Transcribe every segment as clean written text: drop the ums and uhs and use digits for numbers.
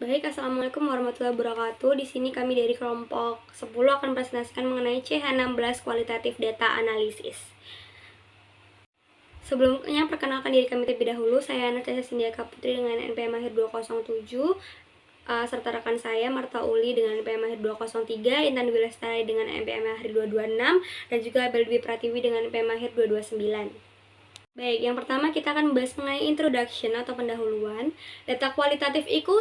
Baik, Assalamualaikum warahmatullahi wabarakatuh. Di sini kami dari kelompok 10 akan presentasikan mengenai CH16 Kualitatif Data Analisis. Sebelumnya, perkenalkan diri kami terlebih dahulu. Saya Anastasia Sindiaka Putri dengan NPM Mahir 207, serta rekan saya Marta Uli dengan NPM Mahir 203, Intan Dwi Lestari dengan NPM Mahir 226, dan juga Abel Dwi Pratiwi dengan NPM Mahir 229. Baik, yang pertama kita akan membahas mengenai introduction atau pendahuluan. Data kualitatif itu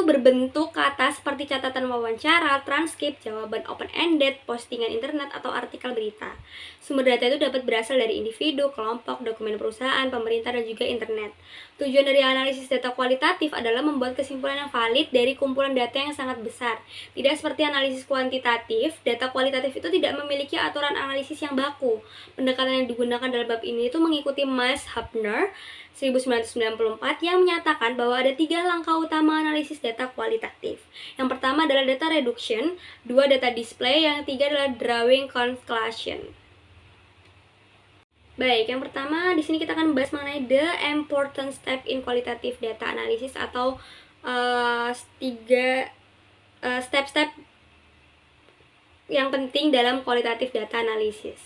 berbentuk kata seperti catatan wawancara, transkrip, jawaban open-ended, postingan internet, atau artikel berita. Sumber data itu dapat berasal dari individu, kelompok, dokumen perusahaan, pemerintah, dan juga internet. Tujuan dari analisis data kualitatif adalah membuat kesimpulan yang valid dari kumpulan data yang sangat besar. Tidak seperti analisis kuantitatif, data kualitatif itu tidak memiliki aturan analisis yang baku. Pendekatan yang digunakan dalam bab ini itu mengikuti Miles Hubner 1994 yang menyatakan bahwa ada 3 langkah utama analisis data kualitatif. Yang pertama adalah data reduction, 2 data display, yang ketiga adalah drawing conclusion. Baik, yang pertama di sini kita akan membahas mengenai the important step in qualitative data analysis atau 3 step-step yang penting dalam kualitatif data analisis.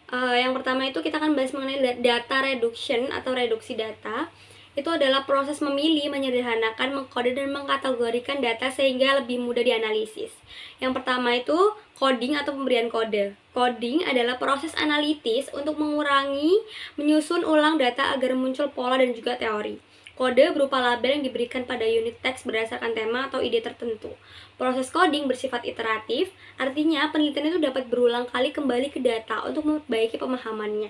Yang pertama itu kita akan bahas mengenai data reduction atau reduksi data. Itu adalah proses memilih, menyederhanakan, mengkode, dan mengkategorikan data sehingga lebih mudah dianalisis. Yang pertama itu coding atau pemberian kode. Coding adalah proses analitis untuk mengurangi, menyusun ulang data agar muncul pola dan juga teori. Kode berupa label yang diberikan pada unit teks berdasarkan tema atau ide tertentu. Proses coding bersifat iteratif, artinya penelitian itu dapat berulang kali kembali ke data untuk memperbaiki pemahamannya.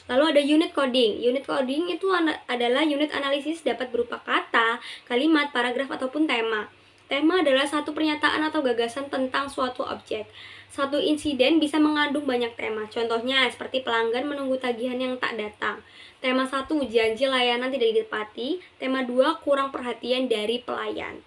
Lalu ada unit coding. Unit coding itu adalah unit analisis dapat berupa kata, kalimat, paragraf, ataupun tema. Tema adalah satu pernyataan atau gagasan tentang suatu objek. Satu insiden bisa mengandung banyak tema. Contohnya seperti pelanggan menunggu tagihan yang tak datang. Tema 1, janji layanan tidak ditepati. Tema 2, kurang perhatian dari pelayan.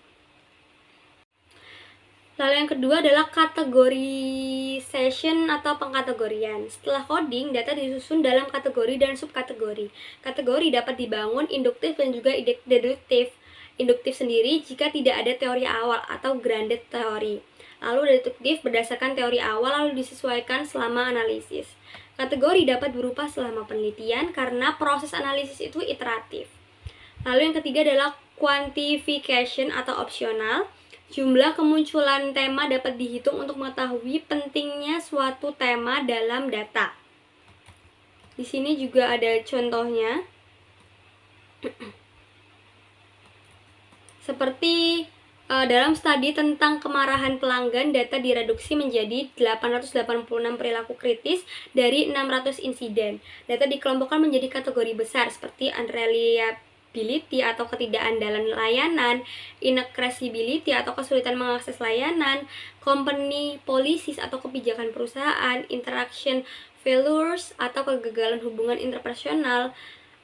Lalu yang kedua adalah categorization atau pengkategorian. Setelah coding, data disusun dalam kategori dan subkategori. Kategori dapat dibangun induktif dan juga deduktif. Induktif sendiri jika tidak ada teori awal atau grounded teori. Lalu deduktif berdasarkan teori awal lalu disesuaikan selama analisis. Kategori dapat berubah selama penelitian karena proses analisis itu iteratif. Lalu yang ketiga adalah quantification atau opsional. Jumlah kemunculan tema dapat dihitung untuk mengetahui pentingnya suatu tema dalam data. Di sini juga ada contohnya. Seperti dalam studi tentang kemarahan pelanggan, data direduksi menjadi 886 perilaku kritis dari 600 insiden. Data dikelompokkan menjadi kategori besar seperti unreliability atau ketidakandalan layanan, inaccessibility atau kesulitan mengakses layanan, company policies atau kebijakan perusahaan, interaction failures atau kegagalan hubungan interpersonal,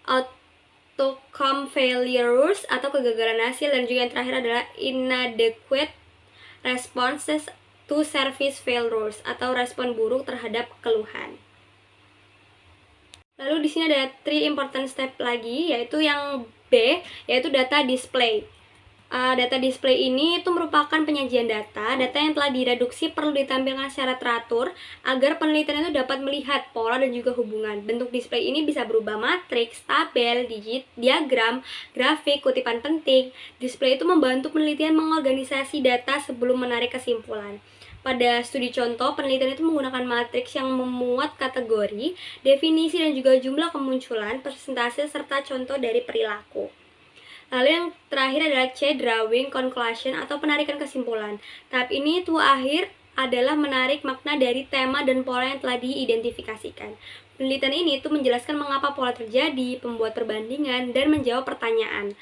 outcome failures atau kegagalan hasil, dan juga yang terakhir adalah inadequate responses to service failures atau respon buruk terhadap keluhan. Lalu di sini ada 3 important step lagi, yaitu yang B, yaitu data display. Data display ini itu merupakan penyajian data yang telah direduksi perlu ditampilkan secara teratur agar penelitian itu dapat melihat pola dan juga hubungan. Bentuk display ini bisa berubah matriks, tabel, diagram, grafik, kutipan penting. Display itu membantu penelitian mengorganisasi data sebelum menarik kesimpulan. Pada studi contoh, penelitian itu menggunakan matriks yang memuat kategori, definisi, dan juga jumlah kemunculan, persentase, serta contoh dari perilaku. Lalu yang terakhir adalah C, drawing conclusion atau penarikan kesimpulan. Tahap ini akhir adalah menarik makna dari tema dan pola yang telah diidentifikasikan. Penelitian ini menjelaskan mengapa pola terjadi, membuat perbandingan, dan menjawab pertanyaan.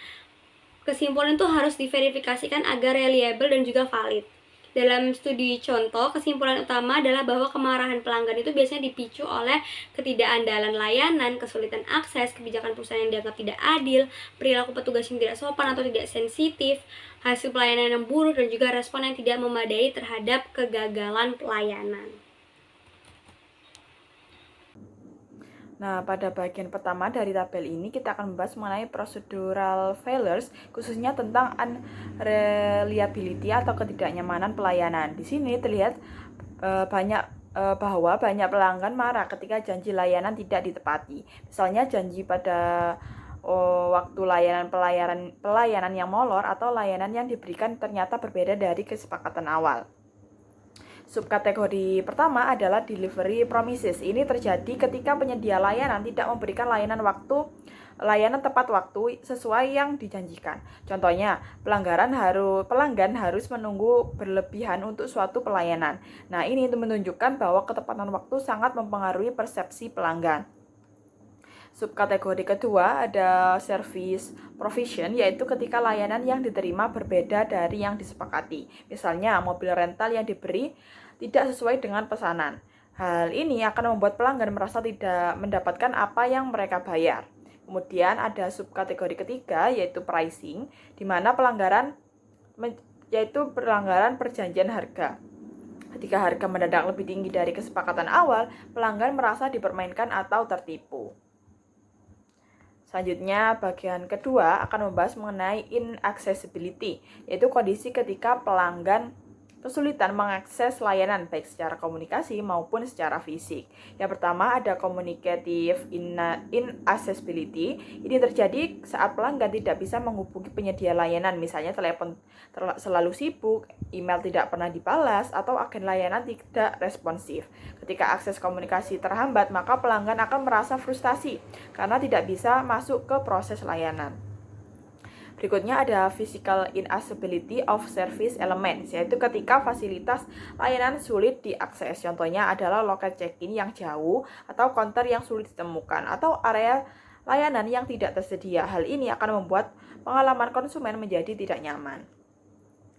Kesimpulan itu harus diverifikasikan agar reliable dan juga valid. Dalam studi contoh, kesimpulan utama adalah bahwa kemarahan pelanggan itu biasanya dipicu oleh ketidakandalan layanan, kesulitan akses, kebijakan perusahaan yang dianggap tidak adil, perilaku petugas yang tidak sopan atau tidak sensitif, hasil pelayanan yang buruk, dan juga respon yang tidak memadai terhadap kegagalan pelayanan. Nah, pada bagian pertama dari tabel ini kita akan membahas mengenai procedural failures, khususnya tentang unreliability atau ketidaknyamanan pelayanan. Di sini terlihat bahwa banyak pelanggan marah ketika janji layanan tidak ditepati. Misalnya janji pada waktu pelayanan yang molor atau layanan yang diberikan ternyata berbeda dari kesepakatan awal. Subkategori pertama adalah delivery promises. Ini terjadi ketika penyedia layanan tidak memberikan layanan tepat waktu sesuai yang dijanjikan. Contohnya, pelanggan harus menunggu berlebihan untuk suatu pelayanan. Nah, ini menunjukkan bahwa ketepatan waktu sangat mempengaruhi persepsi pelanggan. Subkategori kedua ada service provision, yaitu ketika layanan yang diterima berbeda dari yang disepakati. Misalnya, mobil rental yang diberi tidak sesuai dengan pesanan. Hal ini akan membuat pelanggan merasa tidak mendapatkan apa yang mereka bayar. Kemudian ada subkategori ketiga, yaitu pricing, di mana pelanggaran perjanjian harga. Ketika harga mendadak lebih tinggi dari kesepakatan awal, pelanggan merasa dipermainkan atau tertipu. Selanjutnya, bagian kedua akan membahas mengenai inaccessibility, yaitu kondisi ketika pelanggan kesulitan mengakses layanan baik secara komunikasi maupun secara fisik. Yang pertama ada communicative inaccessibility. Ini terjadi saat pelanggan tidak bisa menghubungi penyedia layanan, misalnya telepon selalu sibuk, email tidak pernah dibalas, atau agen layanan tidak responsif. Ketika akses komunikasi terhambat, maka pelanggan akan merasa frustasi karena tidak bisa masuk ke proses layanan. Berikutnya ada physical inaccessibility of service elements, yaitu ketika fasilitas layanan sulit diakses. Contohnya adalah loket check-in yang jauh, atau counter yang sulit ditemukan, atau area layanan yang tidak tersedia. Hal ini akan membuat pengalaman konsumen menjadi tidak nyaman.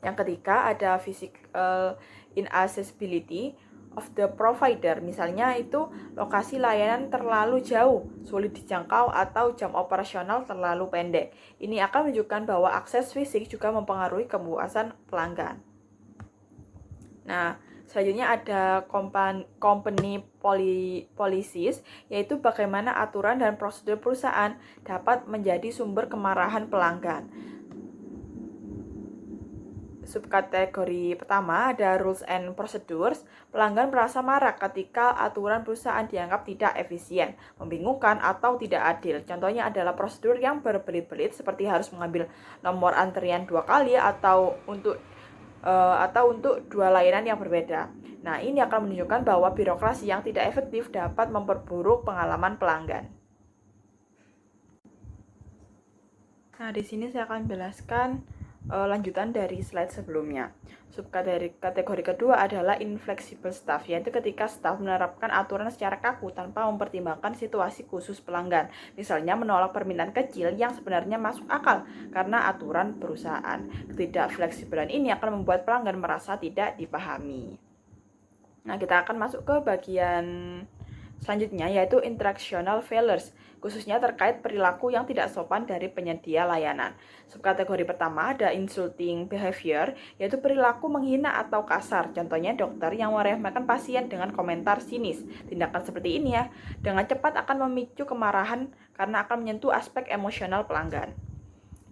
Yang ketiga ada physical inaccessibility of the provider, misalnya itu lokasi layanan terlalu jauh, sulit dijangkau, atau jam operasional terlalu pendek. Ini akan menunjukkan bahwa akses fisik juga mempengaruhi kepuasan pelanggan. Nah, selanjutnya ada company policies, yaitu bagaimana aturan dan prosedur perusahaan dapat menjadi sumber kemarahan pelanggan. Subkategori pertama ada rules and procedures. Pelanggan merasa marah ketika aturan perusahaan dianggap tidak efisien, membingungkan, atau tidak adil. Contohnya adalah prosedur yang berbelit-belit seperti harus mengambil nomor antrian 2 kali atau untuk dua layanan yang berbeda. Nah, ini akan menunjukkan bahwa birokrasi yang tidak efektif dapat memperburuk pengalaman pelanggan. Nah, di sini saya akan menjelaskan lanjutan dari slide sebelumnya. Subkategori kedua adalah inflexible staff, yaitu ketika staff menerapkan aturan secara kaku tanpa mempertimbangkan situasi khusus pelanggan. Misalnya menolak permintaan kecil yang sebenarnya masuk akal karena aturan perusahaan. Ketidakfleksibelan ini akan membuat pelanggan merasa tidak dipahami. Nah, kita akan masuk ke bagian selanjutnya, yaitu interactional failures, khususnya terkait perilaku yang tidak sopan dari penyedia layanan. Subkategori pertama ada insulting behavior, yaitu perilaku menghina atau kasar. Contohnya dokter yang meremehkan pasien dengan komentar sinis. Tindakan seperti ini dengan cepat akan memicu kemarahan karena akan menyentuh aspek emosional pelanggan.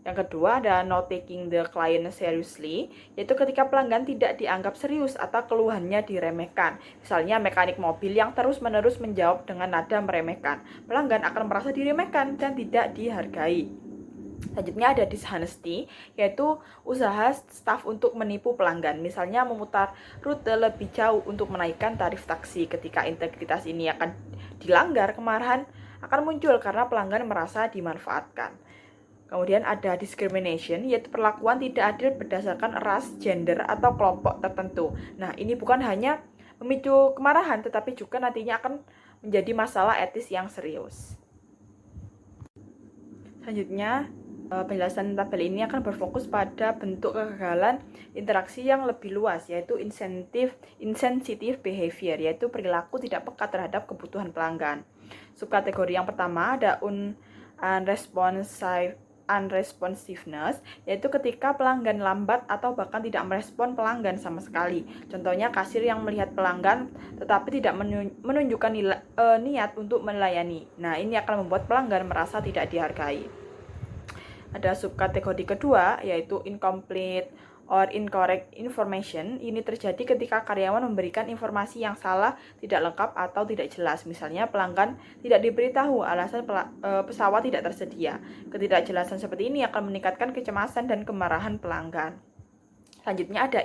Yang kedua ada not taking the client seriously, yaitu ketika pelanggan tidak dianggap serius atau keluhannya diremehkan. Misalnya mekanik mobil yang terus-menerus menjawab dengan nada meremehkan. Pelanggan akan merasa diremehkan dan tidak dihargai. Selanjutnya ada dishonesty, yaitu usaha staf untuk menipu pelanggan. Misalnya memutar rute lebih jauh untuk menaikkan tarif taksi. Ketika integritas ini akan dilanggar, kemarahan akan muncul karena pelanggan merasa dimanfaatkan. Kemudian ada discrimination, yaitu perlakuan tidak adil berdasarkan ras, gender, atau kelompok tertentu. Nah, ini bukan hanya memicu kemarahan, tetapi juga nantinya akan menjadi masalah etis yang serius. Selanjutnya, penjelasan tabel ini akan berfokus pada bentuk kegagalan interaksi yang lebih luas, yaitu insensitive behavior, yaitu perilaku tidak peka terhadap kebutuhan pelanggan. Subkategori yang pertama ada unresponsive unresponsiveness, yaitu ketika pelanggan lambat atau bahkan tidak merespon pelanggan sama sekali. Contohnya kasir yang melihat pelanggan tetapi tidak menunjukkan niat untuk melayani. Nah, ini akan membuat pelanggan merasa tidak dihargai. Ada subkategori kedua, yaitu incomplete or incorrect information. Ini terjadi ketika karyawan memberikan informasi yang salah, tidak lengkap, atau tidak jelas. Misalnya pelanggan tidak diberitahu alasan pesawat tidak tersedia. Ketidakjelasan seperti ini akan meningkatkan kecemasan dan kemarahan pelanggan. Selanjutnya ada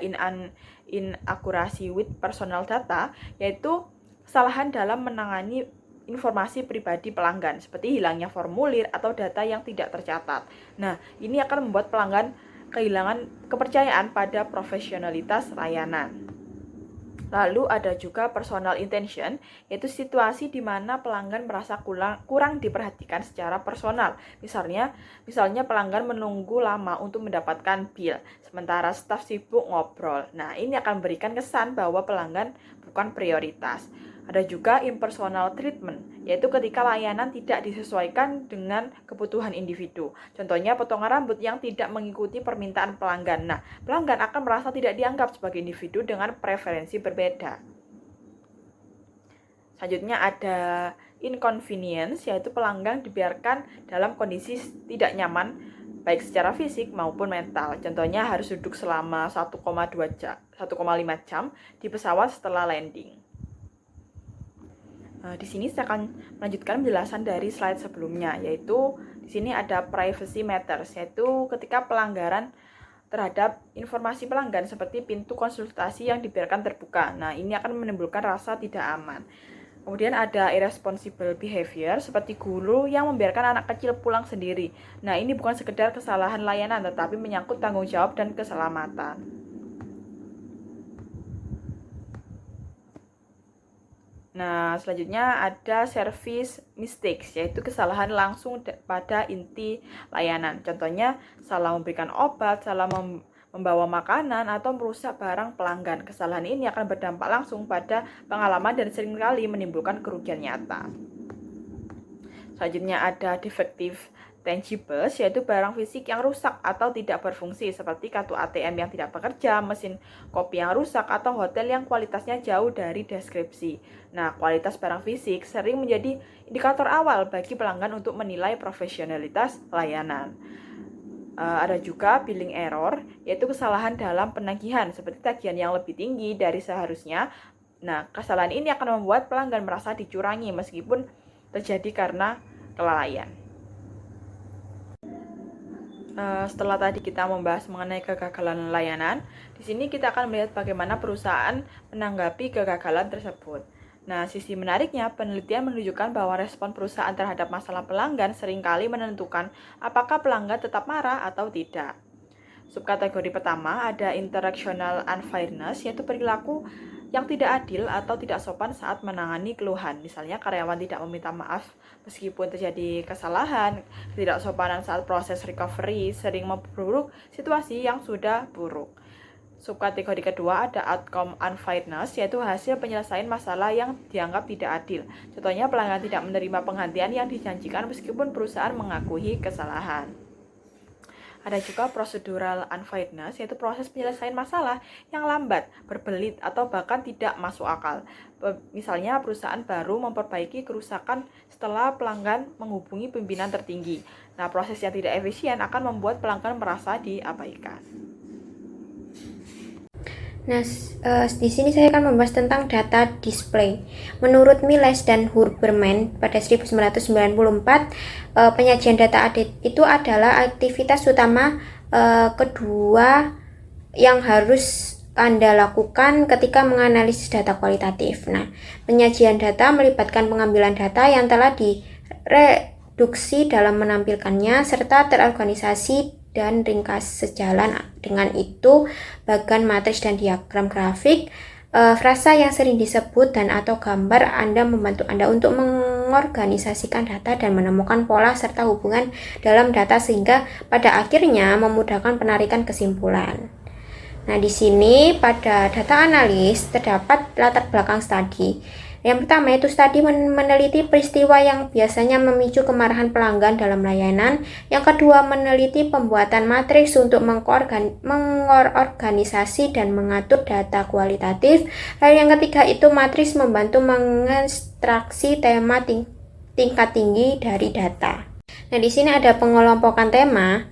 inaccuracy with personal data, yaitu kesalahan dalam menangani informasi pribadi pelanggan, seperti hilangnya formulir atau data yang tidak tercatat. Nah, ini akan membuat pelanggan kehilangan kepercayaan pada profesionalitas layanan. Lalu ada juga personal intention, yaitu situasi di mana pelanggan merasa kurang diperhatikan secara personal. Misalnya pelanggan menunggu lama untuk mendapatkan bill, sementara staf sibuk ngobrol. Nah, ini akan memberikan kesan bahwa pelanggan bukan prioritas. Ada juga impersonal treatment, yaitu ketika layanan tidak disesuaikan dengan kebutuhan individu. Contohnya potongan rambut yang tidak mengikuti permintaan pelanggan. Nah, pelanggan akan merasa tidak dianggap sebagai individu dengan preferensi berbeda. Selanjutnya ada inconvenience, yaitu pelanggan dibiarkan dalam kondisi tidak nyaman baik secara fisik maupun mental. Contohnya harus duduk selama 1,5 jam di pesawat setelah landing. Di sini saya akan melanjutkan penjelasan dari slide sebelumnya, yaitu di sini ada privacy matters, yaitu ketika pelanggaran terhadap informasi pelanggan seperti pintu konsultasi yang dibiarkan terbuka. Nah, ini akan menimbulkan rasa tidak aman. Kemudian ada irresponsible behavior, seperti guru yang membiarkan anak kecil pulang sendiri. Nah, ini bukan sekedar kesalahan layanan, tetapi menyangkut tanggung jawab dan keselamatan. Nah, selanjutnya ada service mistakes, yaitu kesalahan langsung pada inti layanan. Contohnya, salah memberikan obat, salah membawa makanan, atau merusak barang pelanggan. Kesalahan ini akan berdampak langsung pada pengalaman dan seringkali menimbulkan kerugian nyata. Selanjutnya ada defective tangibles, yaitu barang fisik yang rusak atau tidak berfungsi, seperti kartu ATM yang tidak bekerja, mesin kopi yang rusak, atau hotel yang kualitasnya jauh dari deskripsi. Nah, kualitas barang fisik sering menjadi indikator awal bagi pelanggan untuk menilai profesionalitas layanan. Ada juga billing error, yaitu kesalahan dalam penagihan, seperti tagihan yang lebih tinggi dari seharusnya. Nah, kesalahan ini akan membuat pelanggan merasa dicurangi meskipun terjadi karena kelalaian. Setelah tadi kita membahas mengenai kegagalan layanan, di sini kita akan melihat bagaimana perusahaan menanggapi kegagalan tersebut. Nah, sisi menariknya, penelitian menunjukkan bahwa respon perusahaan terhadap masalah pelanggan seringkali menentukan apakah pelanggan tetap marah atau tidak. Subkategori pertama ada interactional unfairness, yaitu perilaku yang tidak adil atau tidak sopan saat menangani keluhan. Misalnya karyawan tidak meminta maaf meskipun terjadi kesalahan. Ketidaksopanan saat proses recovery sering memperburuk situasi yang sudah buruk. Subkategori kedua ada outcome unfairness, yaitu hasil penyelesaian masalah yang dianggap tidak adil. Contohnya pelanggan tidak menerima penggantian yang dijanjikan meskipun perusahaan mengakui kesalahan. Ada juga procedural unfairness, yaitu proses penyelesaian masalah yang lambat, berbelit, atau bahkan tidak masuk akal. Misalnya perusahaan baru memperbaiki kerusakan setelah pelanggan menghubungi pimpinan tertinggi. Nah, proses yang tidak efisien akan membuat pelanggan merasa diabaikan. Nah, di sini saya akan membahas tentang data display. Menurut Miles dan Huberman pada 1994, penyajian data itu adalah aktivitas utama kedua yang harus Anda lakukan ketika menganalisis data kualitatif. Nah, penyajian data melibatkan pengambilan data yang telah direduksi dalam menampilkannya serta terorganisasi dan ringkas. Sejalan dengan itu, bagan matriks dan diagram grafik, frasa yang sering disebut dan atau gambar Anda membantu Anda untuk mengorganisasikan data dan menemukan pola serta hubungan dalam data sehingga pada akhirnya memudahkan penarikan kesimpulan. Nah, di sini pada data analis terdapat latar belakang studi. Yang pertama itu studi meneliti peristiwa yang biasanya memicu kemarahan pelanggan dalam layanan. Yang kedua, meneliti pembuatan matriks untuk mengorganisasi dan mengatur data kualitatif. Lalu yang ketiga itu matriks membantu mengekstraksi tema tingkat tinggi dari data. Nah, di sini ada pengelompokan tema.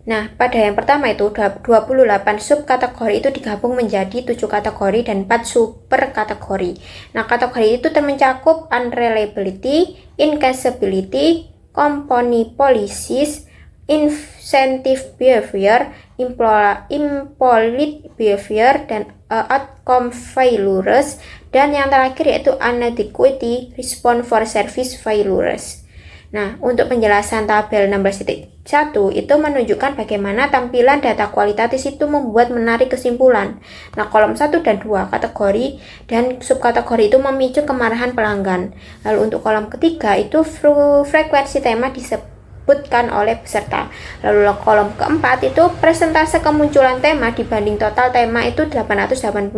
Nah, pada yang pertama itu 28 subkategori itu digabung menjadi 7 kategori dan 4 super kategori. Nah, kategori itu mencakup unreliability, incasability, company policies, incentive behavior, impolite behavior, dan outcome failures, dan yang terakhir yaitu inadequate response for service failures. Nah, untuk penjelasan tabel 16.1 itu menunjukkan bagaimana tampilan data kualitatif itu membuat menarik kesimpulan. Nah, kolom 1 dan 2 kategori dan subkategori itu memicu kemarahan pelanggan. Lalu untuk kolom ketiga itu frekuensi tema disebutkan oleh peserta. Lalu kolom keempat itu persentase kemunculan tema dibanding total tema itu 885.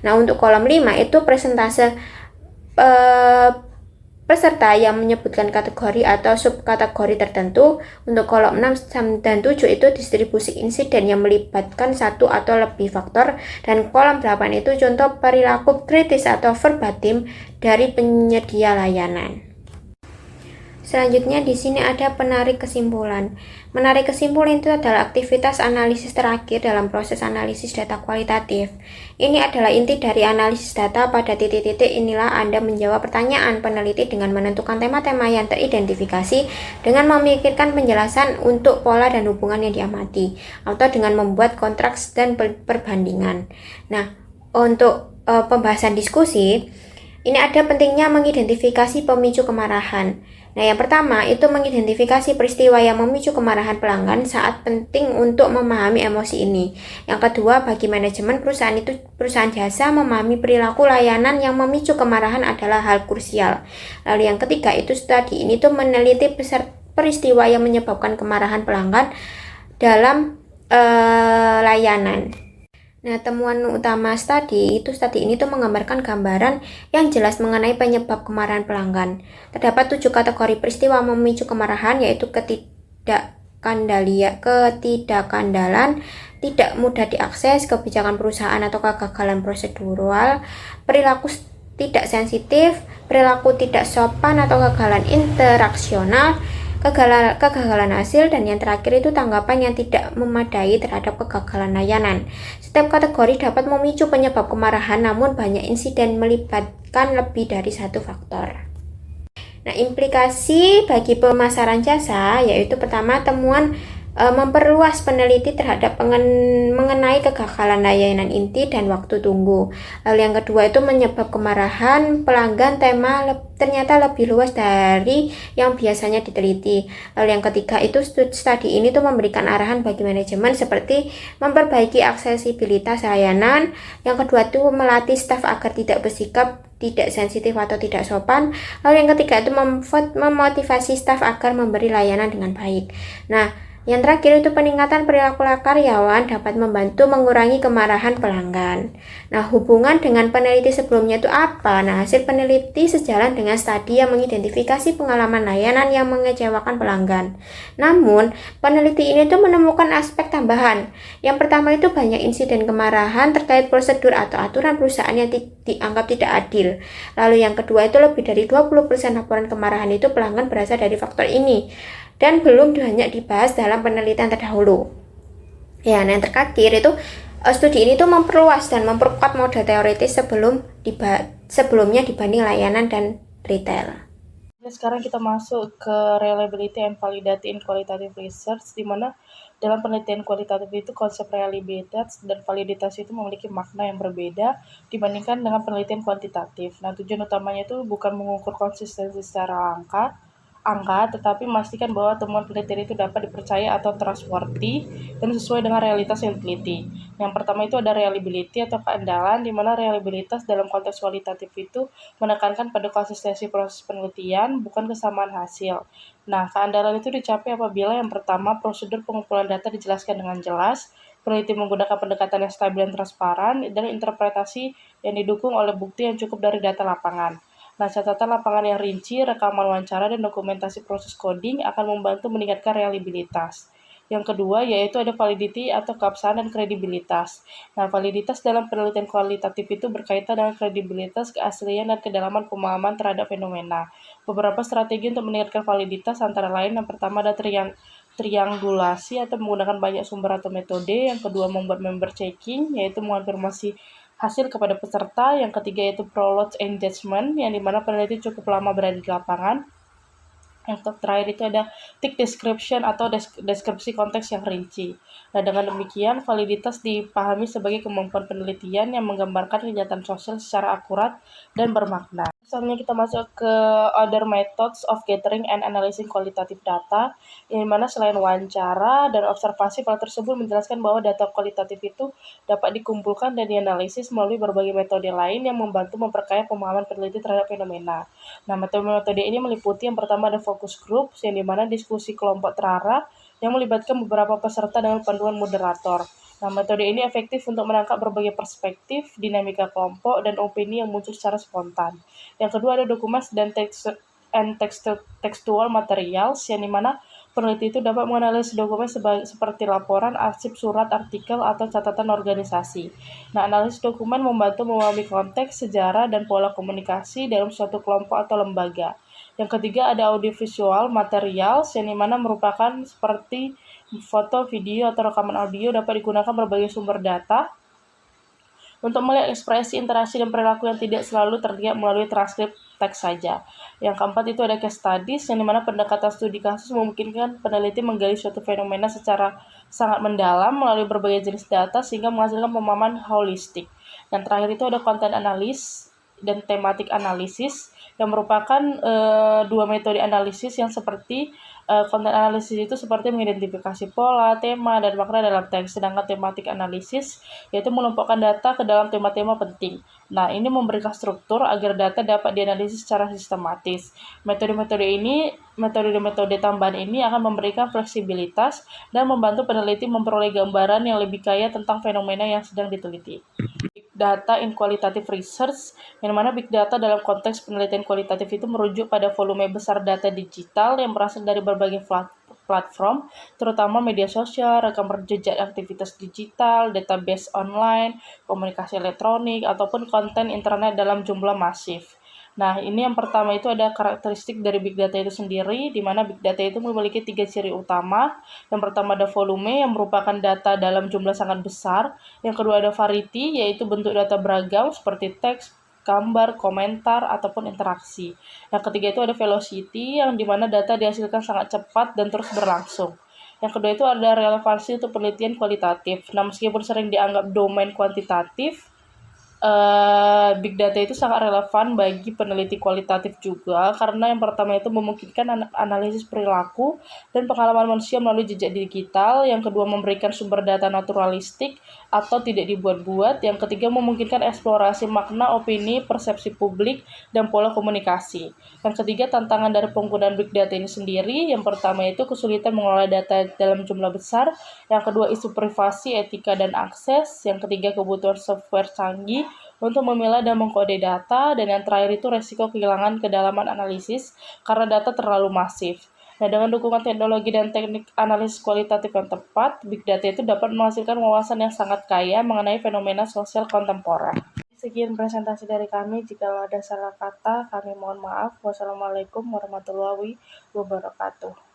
Nah, untuk kolom 5 itu persentase peserta yang menyebutkan kategori atau subkategori tertentu. Untuk kolom 6 dan 7 itu distribusi insiden yang melibatkan satu atau lebih faktor, dan kolom 8 itu contoh perilaku kritis atau verbatim dari penyedia layanan. Selanjutnya di sini ada penarik kesimpulan. Menarik kesimpulan itu adalah aktivitas analisis terakhir dalam proses analisis data kualitatif. Ini adalah inti dari analisis data. Pada titik-titik inilah Anda menjawab pertanyaan peneliti dengan menentukan tema-tema yang teridentifikasi, dengan memikirkan penjelasan untuk pola dan hubungan yang diamati, atau dengan membuat kontras dan perbandingan. Nah, untuk pembahasan diskusi, ini ada pentingnya mengidentifikasi pemicu kemarahan. Nah, yang pertama itu mengidentifikasi peristiwa yang memicu kemarahan pelanggan saat penting untuk memahami emosi ini. Yang kedua, bagi manajemen perusahaan jasa memahami perilaku layanan yang memicu kemarahan adalah hal krusial. Lalu yang ketiga itu studi ini tuh meneliti peristiwa yang menyebabkan kemarahan pelanggan dalam layanan. Nah, temuan utama studi ini tuh menggambarkan gambaran yang jelas mengenai penyebab kemarahan pelanggan. Terdapat 7 kategori peristiwa memicu kemarahan, yaitu ketidakkandalan, tidak mudah diakses, kebijakan perusahaan atau kegagalan prosedural, perilaku tidak sensitif, perilaku tidak sopan atau kegagalan interaksional, kegagalan hasil, dan yang terakhir itu tanggapan yang tidak memadai terhadap kegagalan layanan. Setiap kategori dapat memicu penyebab kemarahan, namun banyak insiden melibatkan lebih dari satu faktor. Nah, implikasi bagi pemasaran jasa yaitu pertama, temuan memperluas peneliti terhadap mengenai kegagalan layanan inti dan waktu tunggu. Lalu yang kedua itu menyebab kemarahan pelanggan, tema ternyata lebih luas dari yang biasanya diteliti. Lalu yang ketiga itu studi ini tuh memberikan arahan bagi manajemen seperti memperbaiki aksesibilitas layanan. Yang kedua itu melatih staf agar tidak bersikap tidak sensitif atau tidak sopan. Lalu yang ketiga itu memotivasi staf agar memberi layanan dengan baik. Nah, yang terakhir itu peningkatan perilaku karyawan dapat membantu mengurangi kemarahan pelanggan. Nah, hubungan dengan peneliti sebelumnya itu apa? Nah, hasil peneliti sejalan dengan studi yang mengidentifikasi pengalaman layanan yang mengecewakan pelanggan. Namun, peneliti ini tuh menemukan aspek tambahan. Yang pertama itu banyak insiden kemarahan terkait prosedur atau aturan perusahaan yang dianggap tidak adil. Lalu yang kedua itu lebih dari 20% laporan kemarahan itu pelanggan berasal dari faktor ini, dan belum banyak dibahas dalam penelitian terdahulu. Ya, nah yang terakhir itu studi ini tuh memperluas dan memperkuat model teoritis sebelumnya dibanding layanan dan retail. Sekarang kita masuk ke reliability and validity in qualitative research, di mana dalam penelitian kualitatif itu konsep reliabilitas dan validitas itu memiliki makna yang berbeda dibandingkan dengan penelitian kuantitatif. Nah, tujuan utamanya itu bukan mengukur konsistensi secara angka angka, tetapi memastikan bahwa temuan penelitian itu dapat dipercaya atau trustworthy dan sesuai dengan realitas yang diteliti. Yang pertama itu ada reliability atau keandalan, di mana reliabilitas dalam konteks kualitatif itu menekankan pada konsistensi proses penelitian, bukan kesamaan hasil. Nah, keandalan itu dicapai apabila yang pertama, prosedur pengumpulan data dijelaskan dengan jelas, peneliti menggunakan pendekatan yang stabil dan transparan, dan interpretasi yang didukung oleh bukti yang cukup dari data lapangan. Nah, catatan lapangan yang rinci, rekaman wawancara, dan dokumentasi proses coding akan membantu meningkatkan reliabilitas. Yang kedua, yaitu ada validity atau keabsahan dan kredibilitas. Nah, validitas dalam penelitian kualitatif itu berkaitan dengan kredibilitas, keaslian, dan kedalaman pemahaman terhadap fenomena. Beberapa strategi untuk meningkatkan validitas antara lain, yang pertama ada triangulasi atau menggunakan banyak sumber atau metode. Yang kedua, membuat member checking, yaitu mengonfirmasi hasil kepada peserta. Yang ketiga yaitu prolog engagement, yang dimana peneliti cukup lama berada di lapangan. Yang terakhir itu ada tick description atau deskripsi konteks yang rinci. Nah, dengan demikian, validitas dipahami sebagai kemampuan penelitian yang menggambarkan kenyataan sosial secara akurat dan bermakna. Misalnya kita masuk ke other methods of gathering and analyzing qualitative data, yang mana selain wawancara dan observasi, file tersebut menjelaskan bahwa data kualitatif itu dapat dikumpulkan dan dianalisis melalui berbagai metode lain yang membantu memperkaya pemahaman peneliti terhadap fenomena. Nah, metode-metode ini meliputi yang pertama ada focus group, yang dimana diskusi kelompok terarah yang melibatkan beberapa peserta dengan panduan moderator. Nah, metode ini efektif untuk menangkap berbagai perspektif, dinamika kelompok, dan opini yang muncul secara spontan. Yang kedua ada dokumen dan textual materials, yang dimana peneliti itu dapat menganalisis dokumen seperti laporan, arsip, surat, artikel, atau catatan organisasi. Nah, analisis dokumen membantu memahami konteks, sejarah, dan pola komunikasi dalam suatu kelompok atau lembaga. Yang ketiga ada audiovisual materials, yang dimana merupakan seperti foto, video, atau rekaman audio dapat digunakan berbagai sumber data untuk melihat ekspresi, interaksi, dan perilaku yang tidak selalu terlihat melalui transkrip teks saja. Yang keempat itu ada case studies, yang dimana pendekatan studi kasus memungkinkan peneliti menggali suatu fenomena secara sangat mendalam melalui berbagai jenis data sehingga menghasilkan pemahaman holistik. Dan terakhir itu ada content analysis dan thematic analysis, yang merupakan dua metode analisis yang seperti content analysis itu seperti mengidentifikasi pola, tema, dan makna dalam teks, sedangkan thematic analysis yaitu mengelompokkan data ke dalam tema-tema penting. Nah, ini memberikan struktur agar data dapat dianalisis secara sistematis. Metode tambahan ini akan memberikan fleksibilitas dan membantu peneliti memperoleh gambaran yang lebih kaya tentang fenomena yang sedang diteliti. Data in qualitative research, yang mana big data dalam konteks penelitian kualitatif itu merujuk pada volume besar data digital yang berasal dari berbagai platform, terutama media sosial, rekam jejak aktivitas digital, database online, komunikasi elektronik, ataupun konten internet dalam jumlah masif. Nah, ini yang pertama itu ada karakteristik dari big data itu sendiri, di mana big data itu memiliki 3 ciri utama. Yang pertama ada volume, yang merupakan data dalam jumlah sangat besar. Yang kedua ada variety, yaitu bentuk data beragam seperti teks, gambar, komentar, ataupun interaksi. Yang ketiga itu ada velocity, yang dimana data dihasilkan sangat cepat dan terus berlangsung. Yang kedua itu ada relevansi untuk penelitian kualitatif. Nah, meskipun sering dianggap domain kuantitatif, big data itu sangat relevan bagi peneliti kualitatif juga, karena yang pertama itu memungkinkan analisis perilaku dan pengalaman manusia melalui jejak digital. Yang kedua memberikan sumber data naturalistik atau tidak dibuat-buat. Yang ketiga memungkinkan eksplorasi makna, opini, persepsi publik, dan pola komunikasi. Yang ketiga tantangan dari penggunaan big data ini sendiri. Yang pertama itu kesulitan mengelola data dalam jumlah besar. Yang kedua isu privasi, etika, dan akses. Yang ketiga kebutuhan software canggih untuk memilah dan mengkode data, dan yang terakhir itu resiko kehilangan kedalaman analisis karena data terlalu masif. Nah, dengan dukungan teknologi dan teknik analisis kualitatif yang tepat, big data itu dapat menghasilkan wawasan yang sangat kaya mengenai fenomena sosial kontemporer. Sekian presentasi dari kami. Jika ada salah kata, kami mohon maaf. Wassalamualaikum warahmatullahi wabarakatuh.